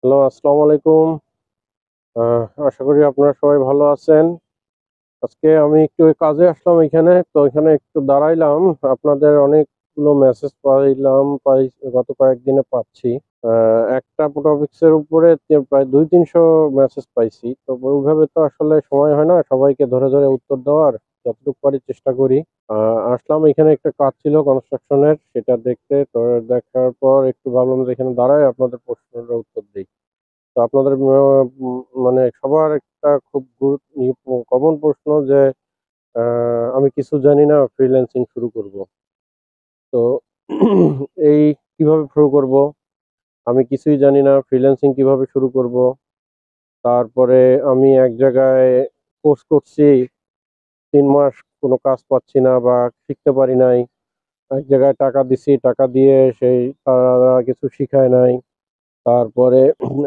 Hello, আসসালামু আলাইকুম। আশা করি আপনারা সবাই ভালো আছেন। আজকে আমি একটু কাজে আসলাম এখানে। তো এখানে একটু দাঁড়াইলাম। আপনাদের অনেকগুলো মেসেজ পাই গত কয়েকদিনে পাচ্ছি। একটা টপিকস এর উপরে প্রায় ২-৩০০ মেসেজ পাইছি। তো ওইভাবে তো আসলে সময় হয় না সবাইকে ধরে, ধরে উত্তর দেওয়ার। যতটুকু পারি চেষ্টা করি। আ আসলাম এখানে একটা কাজ ছিল কনস্ট্রাকশন এর সেটা দেখতে। তো দেখার পর একটু ভাবলাম যে এখানে দাঁড়ায় আপনাদের প্রশ্নের উত্তর দেই। তো আপনাদের মানে সবার একটা খুব কমন প্রশ্ন যে আমি কিছু জানি না ফ্রিল্যান্সিং শুরু করব। তো এই কিভাবে শুরু করব? আমি কিছুই জানি না ফ্রিল্যান্সিং কিভাবে শুরু করব? তারপরে আমি এক জায়গায় কোর্স করছি ৩ মাস কোনো কাজ পাচ্ছি না বা শিখতে পারি নাই। এক জায়গায় টাকা দিছি, টাকা দিয়ে তারা কিছু শিখায় নাই। তারপরে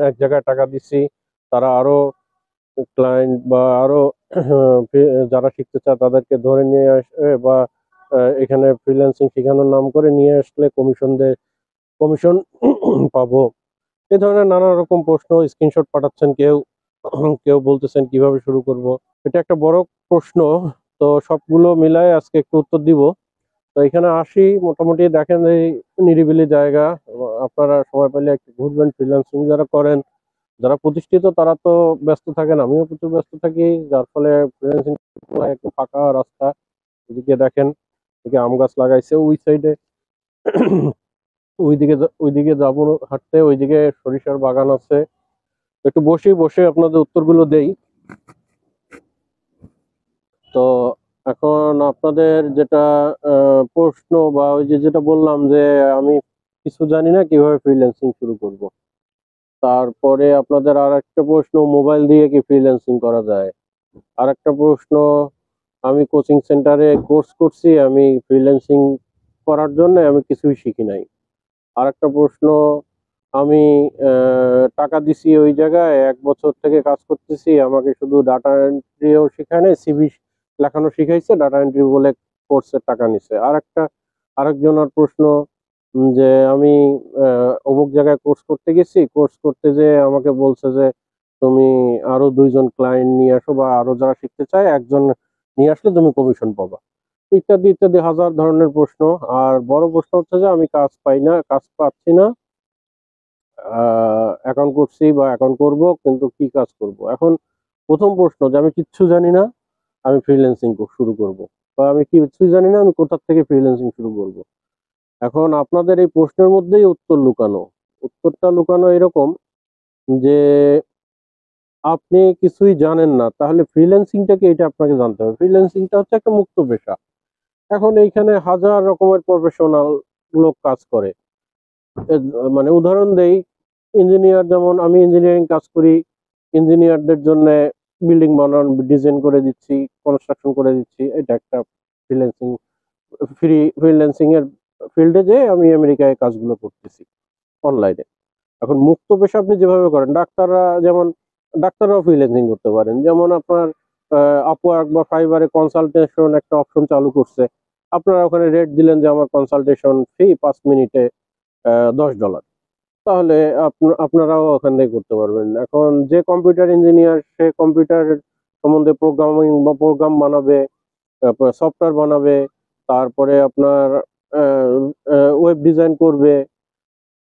এক জায়গায় টাকা দিছি, তারা আরো ক্লায়েন্ট বা আরো ফ্রি যারা শিখতে চায় তাদেরকে ধরে নিয়ে আসে বা এখানে ফ্রিল্যান্সিং শেখানোর নাম করে নিয়ে আসলে কমিশন পাবো। এ ধরনের নানা রকম প্রশ্ন স্ক্রিনশট পাঠাচ্ছেন কেউ, কেউ বলতেছেন কিভাবে শুরু করব। এটা একটা বড় প্রশ্ন। তো সবগুলো মিলায় আজকে একটু উত্তর দিব। তো এখানে আসি মোটামুটি দেখেন এই নিরিবিলি জায়গা। আপনারা সময় পেলে একটু ঘুরবেন। ফ্রিল্যান্সিং যারা করেন, যারা প্রতিষ্ঠিত তারা তো ব্যস্ত থাকেন, আমিও প্রচুর ব্যস্ত থাকি। যার ফলে ফ্রিল্যান্সিং একটু ফাঁকা রাস্তা। এদিকে দেখেন, এদিকে আম গাছ লাগাইছে ওই সাইডে। ওইদিকে যাবো হাঁটতে, ওইদিকে সরিষার বাগান আছে। একটু বসে বসে আপনাদের উত্তরগুলো দেই। তো এখন আপনাদের যেটা প্রশ্ন বা ওই যে যেটা বললাম যে আমি কিছু জানি না কিভাবে ফ্রিল্যান্সিং শুরু করব। তারপরে আপনাদের আর একটা প্রশ্ন, মোবাইল দিয়ে কি ফ্রিল্যান্সিং করা যায়? আরেকটা প্রশ্ন, আমি কোচিং সেন্টারে কোর্স করছি, আমি ফ্রিল্যান্সিং করার জন্য আমি কিছুই শিখি নাই। আরেকটা প্রশ্ন, আমি টাকা দিছি ওই জায়গায় ১ বছর থেকে কাজ করতেছি, আমাকে শুধু ডাটা এন্ট্রিও শিখায় নাই, সিভি লেখানো শিখাইছে, ডাটা এন্ট্রি বলে কোর্সের টাকা নিছে। আরেকজনের প্রশ্ন, যে আমি অমুক জায়গায় কোর্স করতে গেছি, কোর্স করতে যেয়ে আমাকে বলছে যে তুমি আরো ২ জন ক্লায়েন্ট নিয়ে আসো বা আরো যারা শিখতে চায় একজন নিয়ে আসলে তুমি কমিশন পাবা। ইত্যাদি, ইত্যাদি হাজার ধরনের প্রশ্ন। আর বড় প্রশ্ন হচ্ছে যে আমি কাজ পাচ্ছি না। এখন করছি বা এখন করব, কিন্তু কি কাজ করব? এখন ১ম প্রশ্ন যে আমি কিচ্ছু জানি না, আমি ফ্রিল্যান্সিং শুরু করব। বা আমি কিছুই জানি না, আমি কোথা থেকে ফ্রিল্যান্সিং শুরু করব? এখন আপনাদের এই প্রশ্নের মধ্যেই উত্তর লুকানো। উত্তরটা লুকানো এরকম যে আপনি কিছুই জানেন না। তাহলে ফ্রিল্যান্সিংটা কি এটা আপনাকে জানতে হবে। ফ্রিল্যান্সিংটা হচ্ছে একটা মুক্ত পেশা। এখন এইখানে হাজার রকমের প্রফেশনাল লোক কাজ করে। মানে উদাহরণ দেই, যেমন আমি ইঞ্জিনিয়ারিং কাজ করি। ইঞ্জিনিয়ারদের জন্যে বিল্ডিং বানানো, ডিজাইন করে দিচ্ছি, কনস্ট্রাকশন করে দিচ্ছি। এটা একটা ফ্রিল্যান্সিং। ফ্রিল্যান্সিং এর ফিল্ডে যেয়ে আমি আমেরিকায় কাজগুলো করতেছি অনলাইনে। এখন মুক্ত পেশা আপনি যেভাবে করেন, ডাক্তাররাও ফ্রিল্যান্সিং করতে পারেন। যেমন আপনার আপওয়ার্ক বা ফাইবারে কনসালটেশন একটা অপশন চালু করছে। আপনারা ওখানে রেট দিলেন যে আমার কনসালটেশন ফি ৫ মিনিটে $১০। তাহলে আপনারাও ওখান থেকে করতে পারবেন। এখন যে কম্পিউটার ইঞ্জিনিয়ার সে কম্পিউটার সম্বন্ধে প্রোগ্রামিং বা প্রোগ্রাম বানাবে, তারপরে সফটওয়্যার বানাবে, তারপরে আপনার আ আ ওয়েব ডিজাইন করবে।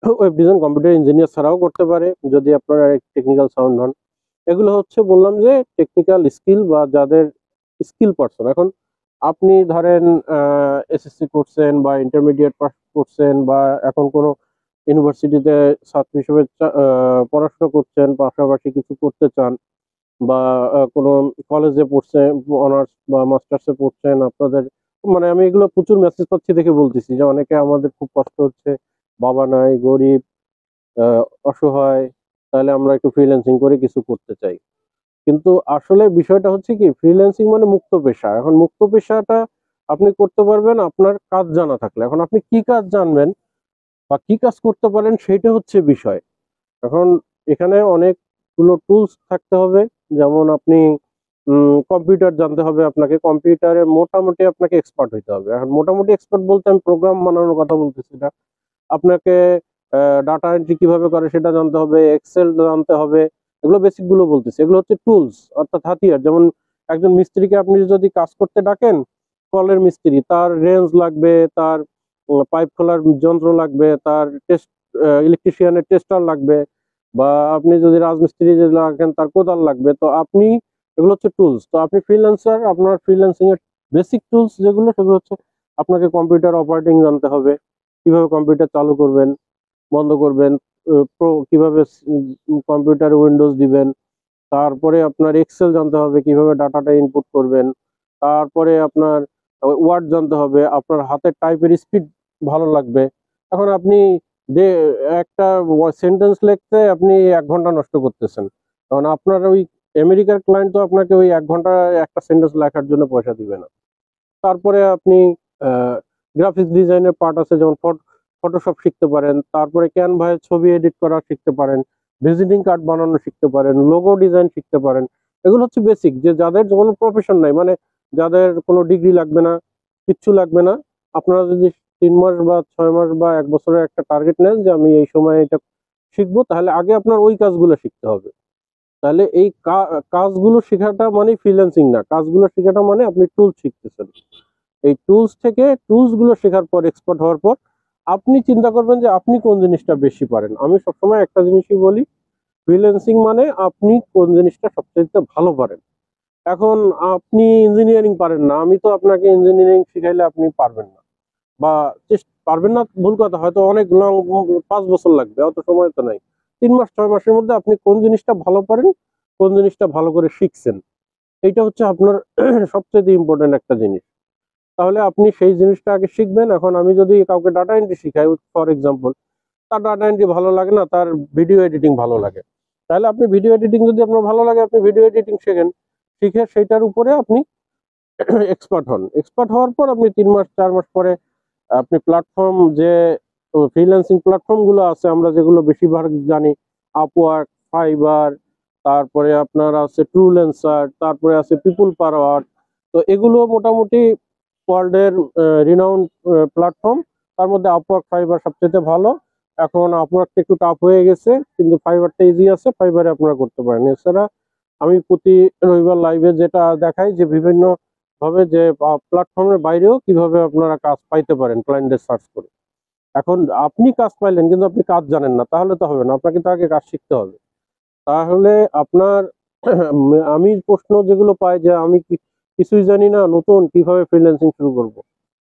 ওয়েব ডিজাইন কম্পিউটার ইঞ্জিনিয়ার ছাড়াও করতে পারে যদি আপনারা টেকনিক্যাল সাউন্ড হন। এগুলো হচ্ছে বললাম যে টেকনিক্যাল স্কিল বা যাদের স্কিল পারসন। এখন আপনি ধরেন এসএসসি করছেন বা ইন্টারমিডিয়েট পাস করছেন বা এখন কোনো ইউনিভার্সিটিতে ছাত্র হিসেবে পড়াশোনা করছেন, পাশাপাশি কিছু করতে চান বা কোনো কলেজে পড়ছেন, অনার্স বা মাস্টার্স এ পড়ছেন আপনাদের, মানে আমি এগুলো প্রচুর মেসেজ পাচ্ছি দেখে বলতেছি যে অনেকে আমাদের খুব কষ্ট হচ্ছে, বাবা নাই, গরিব, আ অসহায়, তাহলে আমরা একটু ফ্রিল্যান্সিং করে কিছু করতে চাই। কিন্তু আসলে বিষয়টা হচ্ছে কি, ফ্রিল্যান্সিং মানে মুক্ত পেশা। এখন মুক্ত পেশাটা আপনি করতে পারবেন আপনার কাজ জানা থাকলে। এখন আপনি কি কাজ জানবেন বা কি কাজ করতে পারেন সেইটা হচ্ছে বিষয়। এখন এখানে অনেকগুলো টুলস থাকতে হবে। যেমন আপনি কম্পিউটার জানতে হবে আপনাকে। কম্পিউটারে মোটামুটি আপনাকে এক্সপার্ট হইতে হবে। এখন মোটামুটি এক্সপার্ট বলতে আমি প্রোগ্রাম বানানোর কথা বলতেছি না। আপনাকে ডাটা এন্ট্রি কিভাবে করে সেটা জানতে হবে, এক্সেল জানতে হবে। এগুলো বেসিক গুলো বলতেছি, এগুলো হচ্ছে টুলস অর্থাৎ হাতিয়ার। যেমন একজন মিস্ত্রিকে আপনি যদি কাজ করতে ডাকেন, কলের মিস্ত্রি, তার রেঞ্জ লাগবে, তার পাইপ খোলার যন্ত্র লাগবে, তার টেস্ট ইলেকট্রিশিয়ানের টেস্টার লাগবে, বা আপনি যদি রাজমিস্ত্রি যদি রাখেন তার কোদাল লাগবে। তো আপনি এগুলো হচ্ছে টুলস। তো আপনি ফ্রিল্যান্সার, আপনার ফ্রিল্যান্সিং এর বেসিক টুলস যেগুলো সেগুলো হচ্ছে আপনাকে কম্পিউটার অপারেটিং জানতে হবে, কিভাবে কম্পিউটার চালু করবেন, বন্ধ করবেন, কিভাবে কম্পিউটারে উইন্ডোজ দিবেন, তারপরে আপনার এক্সেল জানতে হবে, কিভাবে ডাটাটা ইনপুট করবেন, তারপরে আপনার ওয়ার্ড জানতে হবে, আপনার হাতের টাইপের স্পিড ভালো লাগবে। এখন আপনি যে একটা সেন্টেন্স লিখতে আপনি 1 ঘন্টা নষ্ট করতেছেন, কারণ আপনার ওই আমেরিকার ক্লায়েন্ট তো আপনাকে ওই 1 ঘন্টা একটা সেন্টেন্স লেখার জন্য পয়সা দিবে না। তারপরে আপনি গ্রাফিক্স ডিজাইনের পার্ট আছে, যেমন ফটোশপ শিখতে পারেন, তারপরে ক্যানভায় ছবি এডিট করা শিখতে পারেন, ভিজিটিং কার্ড বানানো শিখতে পারেন, লোগো ডিজাইন শিখতে পারেন। এগুলো হচ্ছে বেসিক, যে যাদের কোনো প্রফেশন নাই, মানে যাদের কোনো ডিগ্রি লাগবে না, কিচ্ছু লাগবে না। আপনারা যদি 3 মাস বা 6 মাস বা 1 বছরের একটা টার্গেট নেন যে আমি এই সময় এটা শিখবো, তাহলে আগে আপনার ওই কাজগুলো শিখতে হবে। তাহলে এই কাজগুলো শেখাটা মানে ফ্রিল্যান্সিং না, কাজগুলো শেখাটা মানে আপনি টুল শিখতেছেন। এই টুলস গুলো শেখার পর, এক্সপার্ট হওয়ার পর, আপনি চিন্তা করবেন যে আপনি কোন জিনিসটা বেশি পারেন। আমি সবসময় একটা জিনিসই বলি, ফ্রিল্যান্সিং মানে আপনি কোন জিনিসটা সবচেয়ে ভালো পারেন। এখন আপনি ইঞ্জিনিয়ারিং পারেন না, আমি তো আপনাকে ইঞ্জিনিয়ারিং শিখাইলে আপনি পারবেন না, বা পারবেন না ভুল কথা, হয়তো অনেক লং 5 বছর লাগবে, অত সময় তো নাই। 3 মাস 6 মাসের মধ্যে আপনি কোন জিনিসটা ভালো পারেন, কোন জিনিসটা ভালো করে শিখছেন, এইটা হচ্ছে আপনার সবচেয়ে ইম্পর্টেন্ট একটা জিনিস। তাহলে আপনি সেই জিনিসটা আগে শিখবেন। এখন আমি যদি কাউকে ডাটা এন্ট্রি শিখাই, ফর এক্সাম্পল, তার ডাটা এন্ট্রি ভালো লাগে না, তার ভিডিও এডিটিং ভালো লাগে, তাহলে আপনি ভিডিও এডিটিং যদি আপনার ভালো লাগে, আপনি ভিডিও এডিটিং শেখেন, শিখে সেইটার উপরে আপনি এক্সপার্ট হন। এক্সপার্ট হওয়ার পর আপনি 3 মাস 4 মাস পরে আপনি প্ল্যাটফর্ম, যে ফ্রিল্যান্সিং প্ল্যাটফর্ম গুলো আছে আমরা যেগুলো বেশিরভাগ জানি, আপওয়ার্ক, ফাইবার, তারপরে আপনার আছে ট্রুলেন্সার, তারপরে আছে পিপুল পার আওয়ার। তো এগুলো মোটামুটি ওয়ার্ল্ডের রিনাউন্ড প্ল্যাটফর্ম। তার মধ্যে আপওয়ার্ক, ফাইবার সবচেয়ে ভালো। এখন আপওয়ার্কটা একটু টাফ হয়ে গেছে, কিন্তু ফাইবারটা ইজি আছে, ফাইবারে আপনারা করতে পারেন। এছাড়া আমি প্রতি রবিবার লাইভে যেটা দেখাই, যে বিভিন্ন ভাবে যে প্ল্যাটফর্মের বাইরেও কিভাবে আপনারা কাজ পাইতে পারেন ক্লায়েন্টদের সার্চ করে। এখন আপনি কাজ পাইলেন কিন্তু আপনি কাজ জানেন না, তাহলে তো হবে না, আপনাকে তো আগে কাজ শিখতে হবে। তাহলে আপনার আমি প্রশ্ন যেগুলো পাই যে আমি কিছুই জানি না, নতুন কিভাবে ফ্রিল্যান্সিং শুরু করব,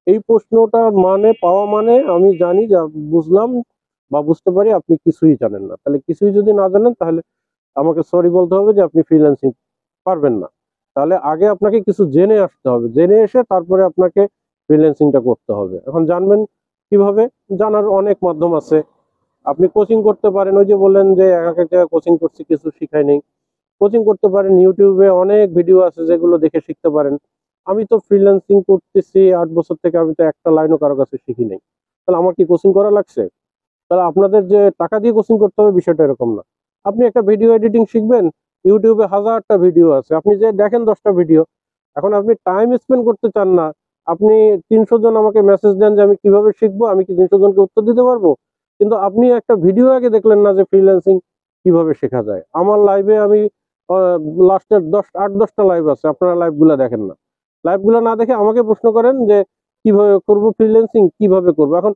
এই প্রশ্নটা মানে পাওয়া মানে আমি জানি, যা বুঝলাম বা বুঝতে পারি আপনি কিছুই জানেন না। তাহলে কিছুই যদি না জানেন, তাহলে আমাকে সরি বলতে হবে যে আপনি ফ্রিল্যান্সিং পারবেন না। তাহলে আগে আপনাকে কিছু জেনে আসতে হবে, জেনে এসে তারপরে আপনাকে ফ্রিল্যান্সিংটা করতে হবে। এখন জানবেন কিভাবে? জানার অনেক মাধ্যম আছে। আপনি কোচিং করতে পারেন, ওই যে বললেন যে এক এক জায়গায় কোচিং করছি কিছু শিখাই নেই, কোচিং করতে পারেন। ইউটিউবে অনেক ভিডিও আছে যেগুলো দেখে শিখতে পারেন। আমি তো ফ্রিল্যান্সিং করতেছি 8 বছর থেকে, আমি তো একটা লাইনও কারো কাছে শিখি নাই, তাহলে আমার কি কোচিং করা লাগছে? তাহলে আপনাদের যে টাকা দিয়ে কোচিং করতে হবে বিষয়টা এরকম না। আপনি একটা ভিডিও এডিটিং শিখবেন, ইউটিউবে হাজারটা ভিডিও আছে, আপনি যে দেখেন 10টা ভিডিও। এখন আপনি টাইম স্পেন্ড করতে চান না, আপনি 300 জন আমাকে মেসেজ দেন যে আমি কিভাবে শিখবো, আমি কি 300 জনকে উত্তর দিতে পারবো? কিন্তু আপনি একটা ভিডিও আগে দেখলেন না যে ফ্রিল্যান্সিং কিভাবে শেখা যায়। আমার লাইভে আমি লাস্টের 8-10টা লাইভ আছে, আপনারা লাইভগুলো দেখেন না। লাইভগুলো না দেখে আমাকে প্রশ্ন করেন যে কিভাবে করবো ফ্রিল্যান্সিং, কিভাবে করবো। এখন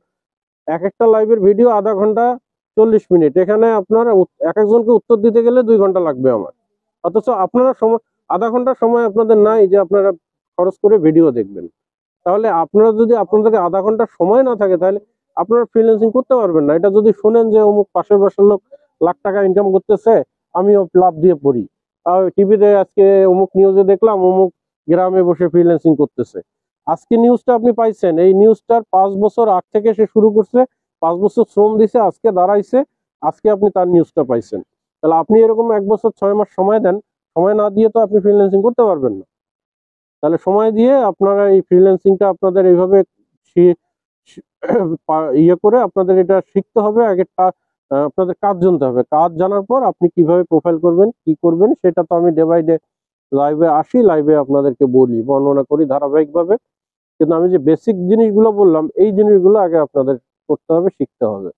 এক একটা লাইভের ভিডিও আধা ঘন্টা 40 মিনিট, এখানে আপনার এক একজনকে উত্তর দিতে গেলে 2 ঘন্টা লাগবে আমার। অথচ আপনারা সময়, আধা ঘন্টার সময় আপনাদের নাই যে আপনারা খরচ করে ভিডিও দেখবেন। তাহলে আপনারা যদি, আপনাদের আধা ঘন্টা সময় না থাকে, তাহলে আপনারা ফ্রিল্যান্সিং করতে পারবেন না। এটা যদি শোনেন যে অমুক পাশের বাসার লোক লাখ টাকা ইনকাম করতেছে, আমিও লাভ দিয়ে পড়ি, আর টিভিতে আজকে অমুক নিউজে দেখলাম অমুক গ্রামে বসে ফ্রিল্যান্সিং করতেছে। আজকে নিউজটা আপনি পাইছেন, এই নিউজটার 5 বছর আগ থেকে সে শুরু করছে, 5 বছর শ্রম দিছে, আজকে দাঁড়াইছে, আজকে আপনি তার নিউজটা পাইছেন। তাহলে আপনি এরকম 1 বছর 6 মাস সময় দেন, সময় না দিয়ে তো আপনি ফ্রিল্যান্সিং করতে পারবেন না। তাহলে সময় দিয়ে আপনারা এই ফ্রিল্যান্সিংটা আপনাদের এইভাবে ইয়ে করে আপনাদের এটা শিখতে হবে আগে। আপনাদের কাজ জানতে হবে, কাজ জানার পর আপনি কিভাবে প্রোফাইল করবেন, কি করবেন, সেটা তো আমি ডে বাই ডে লাইভে আসি, লাইভে আপনাদেরকে বলি, বর্ণনা করি ধারাবাহিকভাবে। কিন্তু আমি যে বেসিক জিনিসগুলো বললাম, এই জিনিসগুলো আগে আপনাদের করতে হবে, শিখতে হবে।